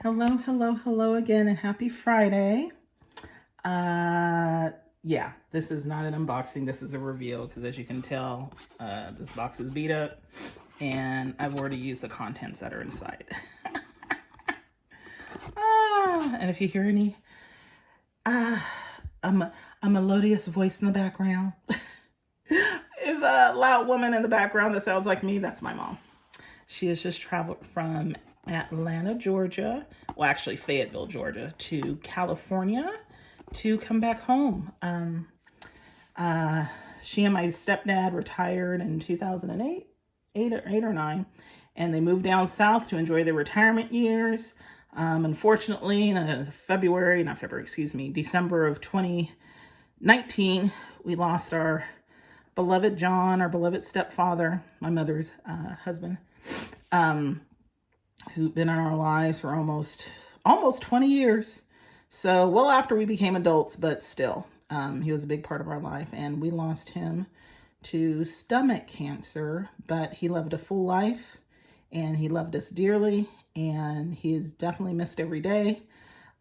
Hello, hello, hello again, and happy Friday. Yeah, this is not an unboxing. This is a reveal because, as you can tell, this box is beat up, and I've already used the contents that are inside. And if you hear any a melodious voice in the background, if a loud woman in the background that sounds like me, that's my mom. She has just traveled from Atlanta, Georgia, well, actually Fayetteville, Georgia, to California to come back home. She and my stepdad retired in 2008, eight or nine, and they moved down south to enjoy their retirement years. Unfortunately, in December of 2019, we lost our beloved John, our beloved stepfather, my mother's husband, who'd been in our lives for almost 20 years. So well after we became adults, but still, he was a big part of our life, and we lost him to stomach cancer, but he lived a full life and he loved us dearly, and he is definitely missed every day.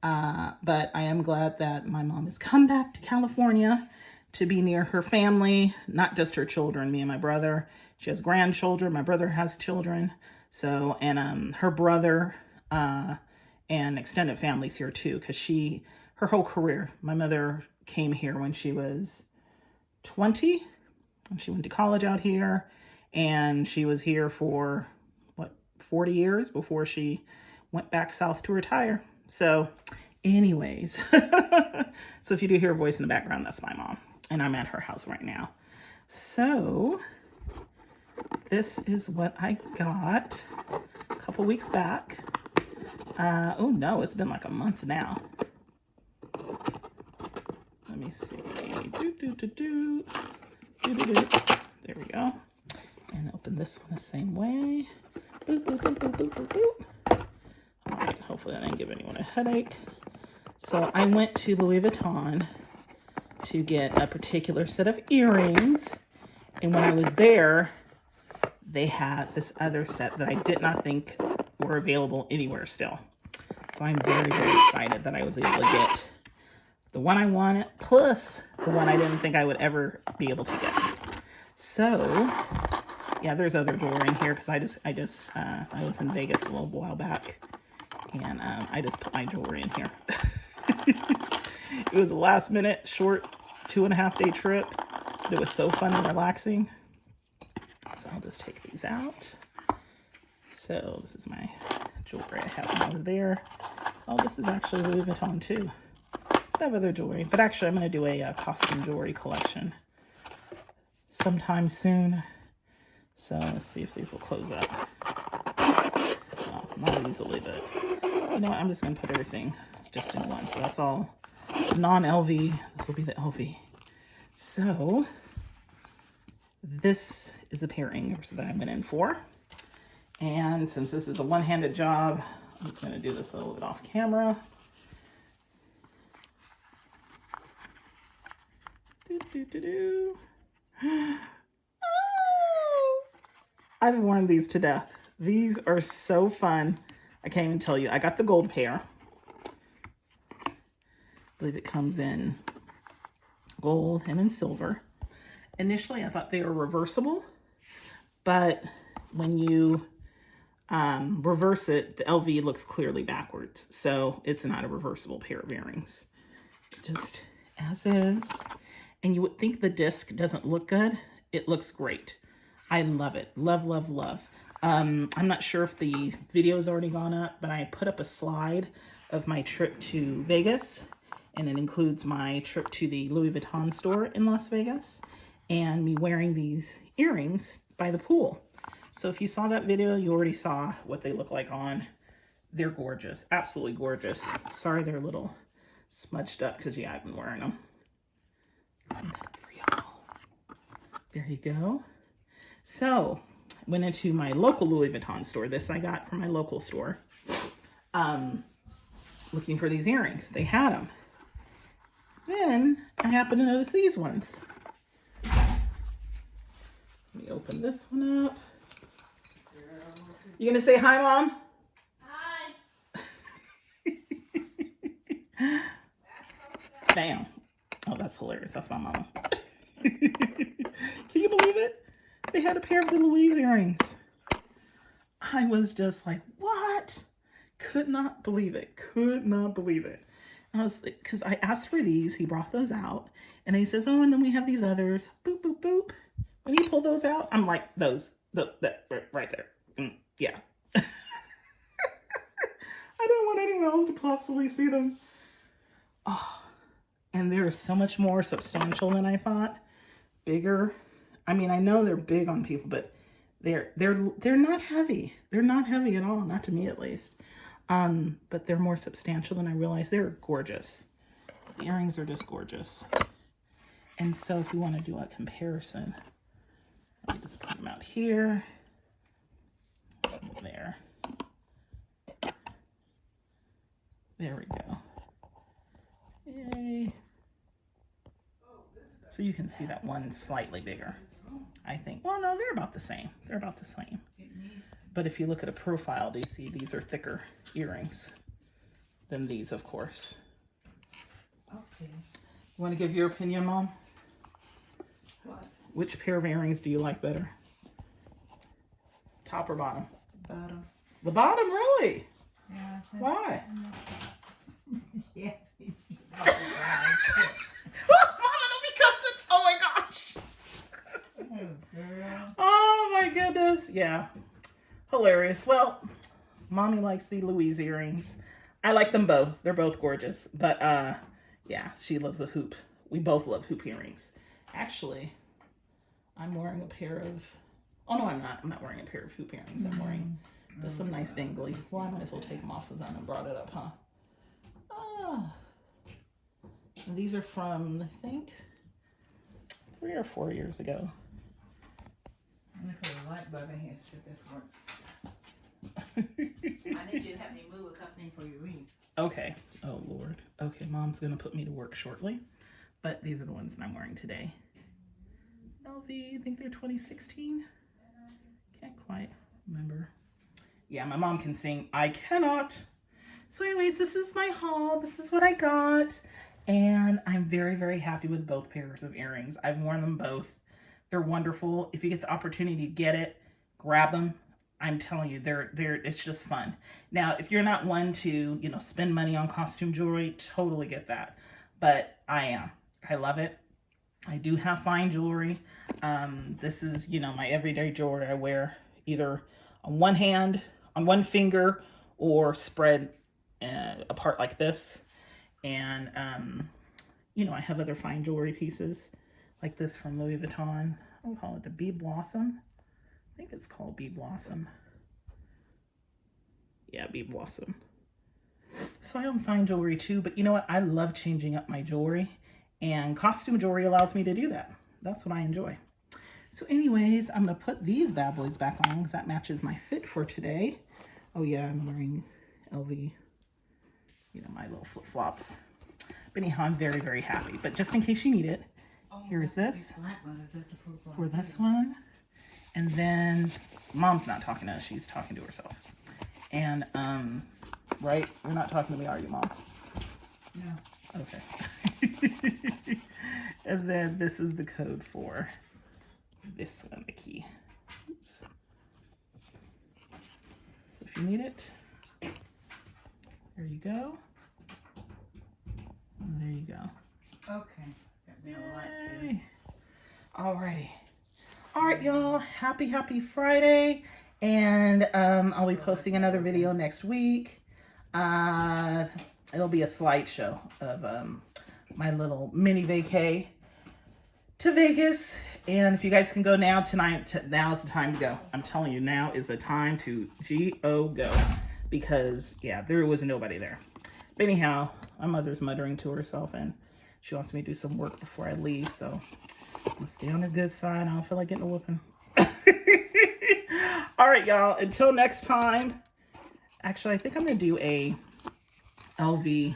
But I am glad that my mom has come back to California to be near her family, not just her children, me and my brother. She has grandchildren. My brother has children. So, and her brother and extended families here too, because her whole career, my mother came here when she was 20. She went to college out here, and she was here for 40 years before she went back south to retire. So anyways, so if you do hear a voice in the background, that's my mom, and I'm at her house right now. So this is what I got a couple weeks back. Oh no, it's been like a month now. Let me see. There we go. And open this one the same way. Boop, boop, boop, boop, boop, boop, boop. All right, hopefully I didn't give anyone a headache. So I went to Louis Vuitton to get a particular set of earrings. And when I was there, they had this other set that I did not think were available anywhere still. So I'm very, very excited that I was able to get the one I wanted, plus the one I didn't think I would ever be able to get. So yeah, there's other jewelry in here because I was in Vegas a little while back, and I just put my jewelry in here. It was a last minute, short 2.5 day trip, but it was so fun and relaxing. So I'll just take these out. So this is my jewelry I had when I was there. Oh, this is actually Louis Vuitton too. I have other jewelry, but actually I'm going to do a costume jewelry collection sometime soon. So let's see if these will close up. Well, not easily, but you know what? I'm just going to put everything just in one. So that's all non-LV. This will be the LV. So this is a pair of earrings that I went in for. And since this is a one-handed job, I'm just going to do this a little bit off camera. I've worn these to death. These are so fun. I can't even tell you. I got the gold pair. I believe it comes in gold and in silver. Initially, I thought they were reversible, but when you reverse it, the LV looks clearly backwards. So it's not a reversible pair of earrings. Just as is. And you would think the disc doesn't look good. It looks great. I love it. Love, love, love. I'm not sure if the video's already gone up, but I put up a slide of my trip to Vegas, and it includes my trip to the Louis Vuitton store in Las Vegas and me wearing these earrings by the pool. So if you saw that video, you already saw what they look like on. They're gorgeous. Absolutely gorgeous. Sorry they're a little smudged up because, yeah, I've been wearing them. Clean that up for y'all. There you go. So went into my local Louis Vuitton store. This I got from my local store. Looking for these earrings. They had them. Then I happened to notice these ones. Let me open this one up. You gonna say hi, Mom? Hi. Bam. Oh, that's hilarious. That's my mama. Can you believe it? They had a pair of the Louise earrings. I was just like, what? Could not believe it. Could not believe it. I was like, because I asked for these. He brought those out. And he says, oh, and then we have these others. Boop, boop, boop. When he pulled those out, I'm like, those, that right there. Yeah. I didn't want anyone else to possibly see them. Oh, and they're so much more substantial than I thought. Bigger. I mean, I know they're big on people, but they're not heavy. They're not heavy at all, not to me at least. But they're more substantial than I realized. They're gorgeous. The earrings are just gorgeous. And so if you want to do a comparison, let me just put them out here. There. There we go. Yay. So you can see that one's slightly bigger, I think. Well, no, they're about the same. They're about the same. But if you look at a profile, do you see these are thicker earrings than these, of course. Okay. You want to give your opinion, Mom? What? Which pair of earrings do you like better? Top or bottom? Bottom. The bottom, really? Yeah. Why? Yes. Oh my gosh. Oh, girl. Oh my goodness. Yeah. Hilarious. Well, Mommy likes the Louise earrings. I like them both. They're both gorgeous. But yeah, she loves a hoop. We both love hoop earrings. Actually, I'm wearing a pair of... Oh, no, I'm not. I'm not wearing a pair of hoop earrings. I'm wearing just some nice dangly. Well, I might as well take them off since I haven't brought it up, huh? Ah. And these are from, I think, 3 or 4 years ago. I'm going to put a light bulb in here so this works. I need you to help me move a couple things before you leave. Okay. Oh, Lord. Okay, Mom's going to put me to work shortly. But these are the ones that I'm wearing today. LV, I think they're 2016. Can't quite remember. Yeah, my mom can sing. I cannot. So anyways, this is my haul. This is what I got. And I'm very, very happy with both pairs of earrings. I've worn them both. They're wonderful. If you get the opportunity to get it, grab them. I'm telling you, it's just fun. Now, if you're not one to, spend money on costume jewelry, totally get that. But I am. I love it. I do have fine jewelry. This is, my everyday jewelry I wear either on one hand, on one finger, or spread apart like this. And, I have other fine jewelry pieces like this from Louis Vuitton. I'll call it the Bee Blossom. I think it's called Bee Blossom. Yeah, Bee Blossom. So I own fine jewelry too, but you know what? I love changing up my jewelry, and costume jewelry allows me to do that. That's what I enjoy. So anyways, I'm going to put these bad boys back on because that matches my fit for today. Oh yeah, I'm wearing LV, my little flip-flops. But anyhow, I'm very, very happy. But just in case you need it, here's this for this one. And then Mom's not talking to us. She's talking to herself. And, right? You're not talking to me, are you, Mom? No. Okay. And then this is the code for this one, the key. Oops. So if you need it, there you go. And there you go. Okay. Got me a light there. Yay. Alrighty. All right, y'all. Happy Friday. And I'll be posting another video next week. It'll be a slideshow of my little mini vacay to Vegas. And if you guys can go now, now's the time to go. I'm telling you, now is the time to go. Because, yeah, there was nobody there. But anyhow, my mother's muttering to herself, and she wants me to do some work before I leave. So I'm going to stay on the good side. I don't feel like getting a whooping. All right, y'all. Until next time. Actually, I think I'm going to do a LV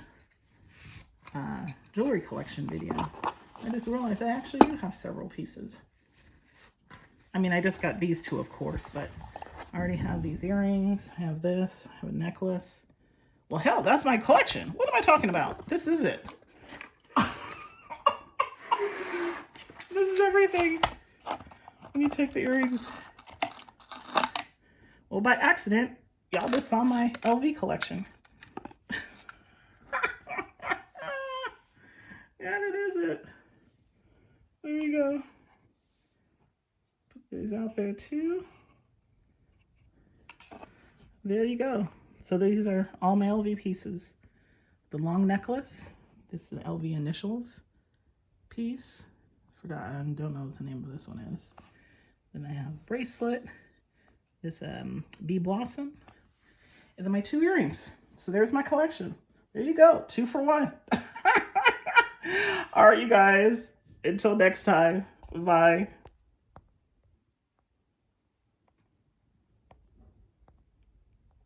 jewelry collection video. I just realized I actually do have several pieces. I mean, I just got these two, of course, but I already have these earrings. I have this. I have a necklace. Well, hell, that's my collection. What am I talking about? This is it. This is everything. Let me take the earrings. Well, by accident, y'all just saw my LV collection. Yeah, that is it. There you go. Put these out there too. There you go. So these are all my LV pieces. The long necklace. This is the LV initials piece. Forgot, I don't know what the name of this one is. Then I have bracelet. This bee blossom. And then my 2 earrings. So there's my collection. There you go. 2 for 1. All right, you guys. Until next time. Bye.